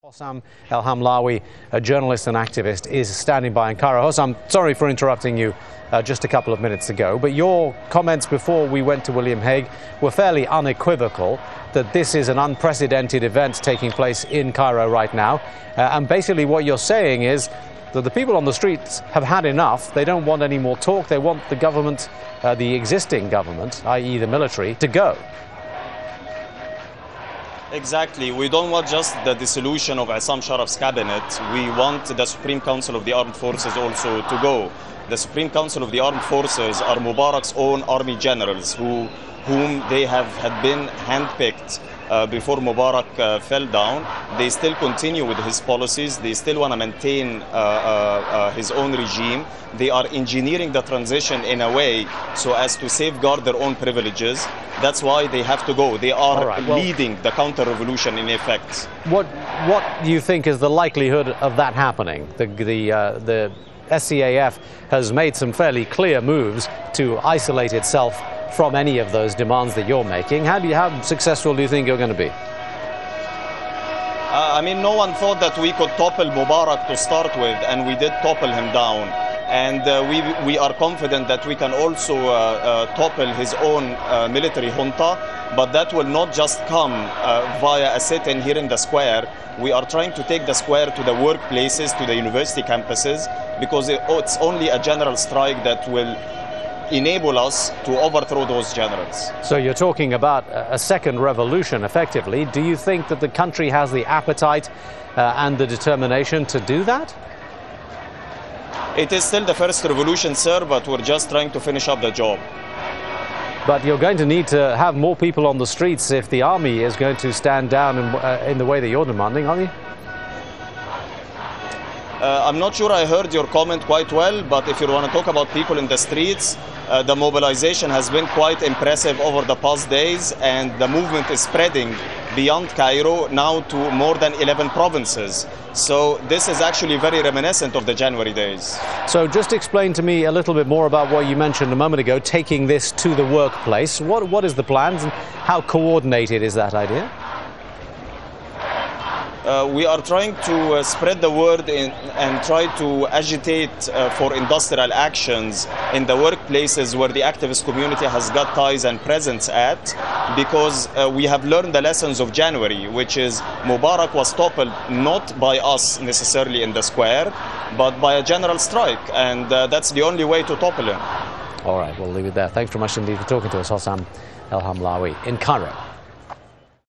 Hossam al Hamalawy, a journalist and activist, is standing by in Cairo. Hossam, sorry for interrupting you just a couple of minutes ago, but your comments before we went to William Hague were fairly unequivocal that this is an unprecedented event taking place in Cairo right now. And basically what you're saying is that the people on the streets have had enough. They don't want any more talk. They want the government, the existing government, i.e. the military, to go. Exactly. We don't want just the dissolution of Hossam Sharaf's cabinet. We want the Supreme Council of the Armed Forces also to go. The Supreme Council of the Armed Forces are Mubarak's own army generals whom they had been handpicked before Mubarak fell down. They still continue with his policies. They still want to maintain his own regime. They are engineering the transition in a way so as to safeguard their own privileges. That's why they have to go. They are leading the counter-revolution in effect. What do you think is the likelihood of that happening? The SCAF has made some fairly clear moves to isolate itself from any of those demands that you're making. How successful do you think you're going to be? I mean, no one thought that we could topple Mubarak to start with, and we did topple him down. And we are confident that we can also topple his own military junta, but that will not just come via a sit-in here in the square. We are trying to take the square to the workplaces, to the university campuses, because it's only a general strike that will enable us to overthrow those generals. So you're talking about a second revolution, effectively. Do you think that the country has the appetite and the determination to do that? It is still the first revolution, sir, but we're just trying to finish up the job. But you're going to need to have more people on the streets if the army is going to stand down in the way that you're demanding, aren't you? I'm not sure I heard your comment quite well, but if you want to talk about people in the streets, the mobilization has been quite impressive over the past days, and the movement is spreading beyond Cairo now to more than 11 provinces. So this is actually very reminiscent of the January days. So just explain to me a little bit more about what you mentioned a moment ago, taking this to the workplace. What is the plans and how coordinated is that idea? We are trying to spread the word and try to agitate for industrial actions in the workplaces where the activist community has got ties and presence at, because we have learned the lessons of January, which is Mubarak was toppled not by us necessarily in the square, but by a general strike, and that's the only way to topple him. All right, we'll leave it there. Thanks very much indeed for talking to us, Hossam al Hamalawy in Cairo.